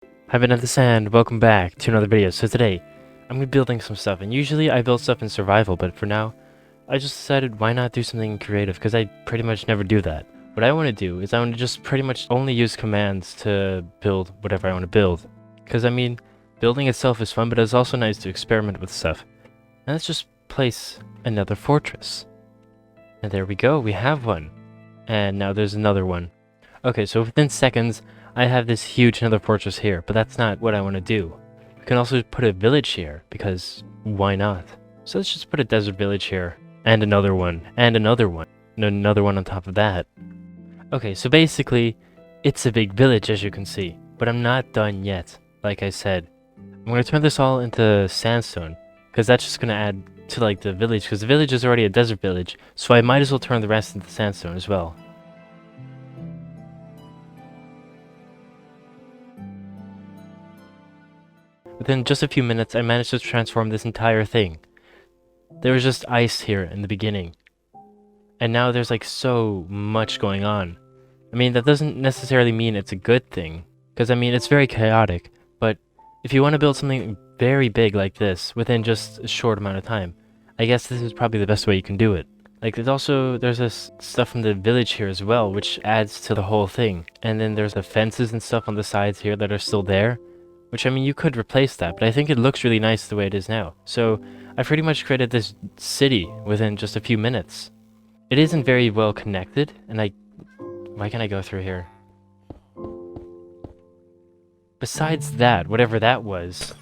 Hi, Vanilla Sand, welcome back to another video. So today, I'm gonna be building some stuff, and usually I build stuff in survival, but for now, I just decided why not do something creative, because I pretty much never do that. What I want to do is I want to just pretty much only use commands to build whatever I want to build. Because I mean, building itself is fun, but it's also nice to experiment with stuff. And let's just place another fortress. And there we go, we have one. And now there's another one. Okay, so within seconds, I have this huge nether fortress here, but that's not what I want to do. We can also put a village here, because why not? So let's just put a desert village here, and another one, and another one, and another one on top of that. Okay, so basically, it's a big village as you can see, but I'm not done yet, like I said. I'm going to turn this all into sandstone, because that's just going to add to like the village, because the village is already a desert village, so I might as well turn the rest into sandstone as well. Within just a few minutes, I managed to transform this entire thing. There was just ice here in the beginning. And now there's like so much going on. I mean, that doesn't necessarily mean it's a good thing. Because I mean, it's very chaotic. But if you want to build something very big like this within just a short amount of time, I guess this is probably the best way you can do it. Like there's this stuff from the village here as well, which adds to the whole thing. And then there's the fences and stuff on the sides here that are still there. Which, I mean, you could replace that, but I think it looks really nice the way it is now. So, I pretty much created this city within just a few minutes. It isn't very well connected, and why can't I go through here? Besides that, whatever that was,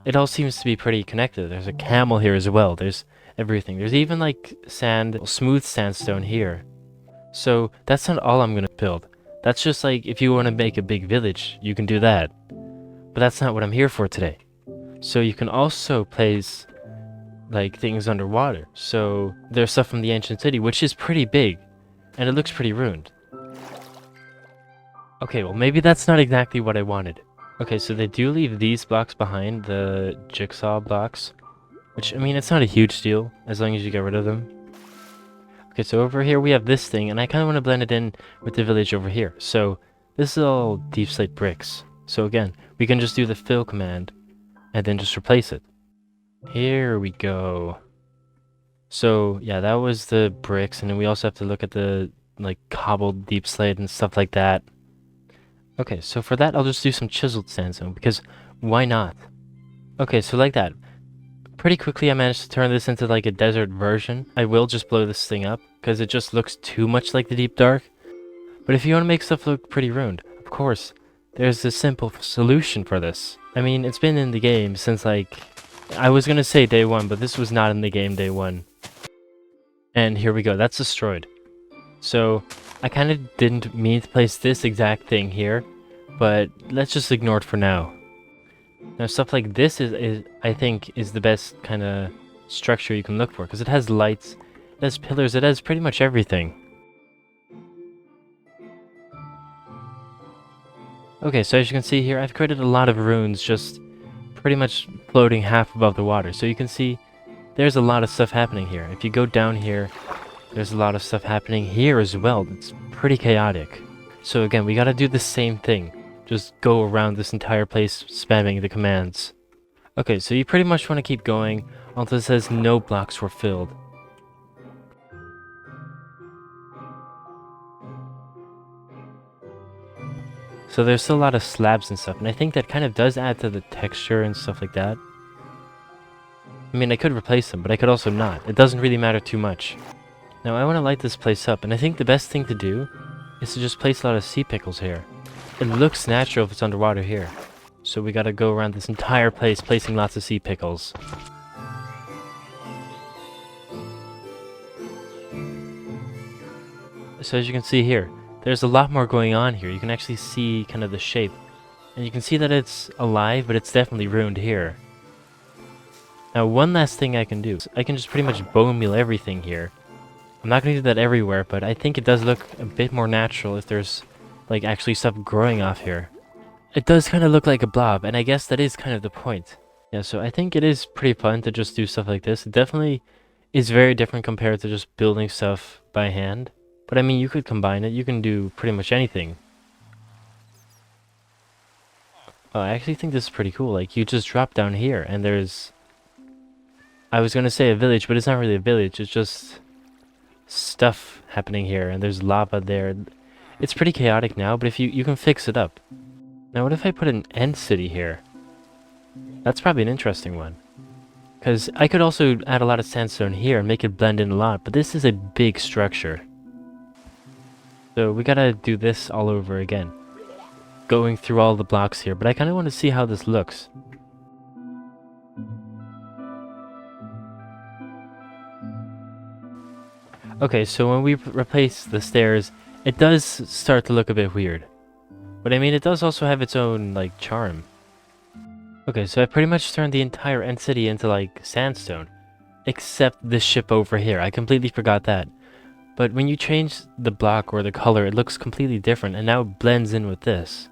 it all seems to be pretty connected. There's a camel here as well. There's everything. There's even, like, smooth sandstone here. So, that's not all I'm gonna build. That's just, like, if you want to make a big village, you can do that. But that's not what I'm here for today. So you can also place like things underwater. So there's stuff from the ancient city, which is pretty big, and it looks pretty ruined. Okay, well maybe that's not exactly what I wanted. Okay, so they do leave these blocks behind, the jigsaw blocks, which I mean it's not a huge deal as long as you get rid of them. Okay, so over here we have this thing, and I kind of want to blend it in with the village over here. So this is all deep slate bricks. So again, we can just do the fill command and then just replace it. Here we go. So yeah, that was the bricks, and then we also have to look at the like cobbled deep slate and stuff like that. Okay, so for that I'll just do some chiseled sandstone because why not? Okay, so like that. Pretty quickly I managed to turn this into like a desert version. I will just blow this thing up because it just looks too much like the deep dark. But if you want to make stuff look pretty ruined, of course, there's a simple solution for this. I mean, it's been in the game since like, I was gonna say day one, but this was not in the game day one. And here we go, that's destroyed. So, I kind of didn't mean to place this exact thing here, but let's just ignore it for now. Now stuff like this is I think, is the best kind of structure you can look for, because it has lights, it has pillars, it has pretty much everything. Okay, so as you can see here, I've created a lot of runes just pretty much floating half above the water. So you can see there's a lot of stuff happening here. If you go down here, there's a lot of stuff happening here as well. It's pretty chaotic. So again, we gotta do the same thing. Just go around this entire place spamming the commands. Okay, so you pretty much want to keep going until it says no blocks were filled. So there's still a lot of slabs and stuff, and I think that kind of does add to the texture and stuff like that. I mean, I could replace them, but I could also not. It doesn't really matter too much. Now, I want to light this place up, and I think the best thing to do is to just place a lot of sea pickles here. It looks natural if it's underwater here. So we gotta go around this entire place placing lots of sea pickles. So as you can see here, there's a lot more going on here. You can actually see kind of the shape. And you can see that it's alive, but it's definitely ruined here. Now one last thing I can do. I can just pretty much bone meal everything here. I'm not going to do that everywhere, but I think it does look a bit more natural if there's like actually stuff growing off here. It does kind of look like a blob, and I guess that is kind of the point. Yeah, so I think it is pretty fun to just do stuff like this. It definitely is very different compared to just building stuff by hand. But I mean, you could combine it. You can do pretty much anything. Oh, I actually think this is pretty cool. Like, you just drop down here, and there's... I was gonna say a village, but it's not really a village. It's just stuff happening here, and there's lava there. It's pretty chaotic now, but if you can fix it up. Now, what if I put an end city here? That's probably an interesting one. Because I could also add a lot of sandstone here and make it blend in a lot, but this is a big structure. So we gotta do this all over again. Going through all the blocks here, but I kind of want to see how this looks. Okay, so when we replace the stairs, it does start to look a bit weird. But I mean, it does also have its own, like, charm. Okay, so I pretty much turned the entire end city into, like, sandstone. Except this ship over here. I completely forgot that. But when you change the block or the color, it looks completely different, and now it blends in with this.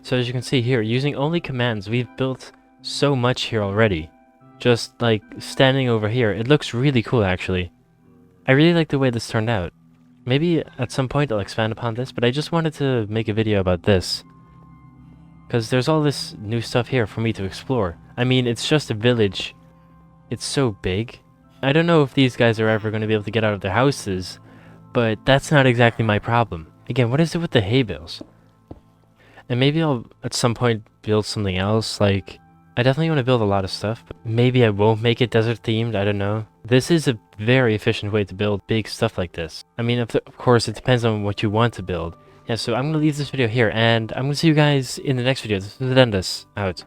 So as you can see here, using only commands, we've built so much here already. Just, like, standing over here, it looks really cool, actually. I really like the way this turned out. Maybe at some point I'll expand upon this, but I just wanted to make a video about this. Because there's all this new stuff here for me to explore. I mean, it's just a village. It's so big. I don't know if these guys are ever going to be able to get out of their houses, but that's not exactly my problem. Again, what is it with the hay bales? And maybe I'll, at some point, build something else, like... I definitely want to build a lot of stuff, but maybe I won't make it desert themed, I don't know. This is a very efficient way to build big stuff like this. I mean, of course, it depends on what you want to build. Yeah, so I'm going to leave this video here, and I'm going to see you guys in the next video. This is Endless, out.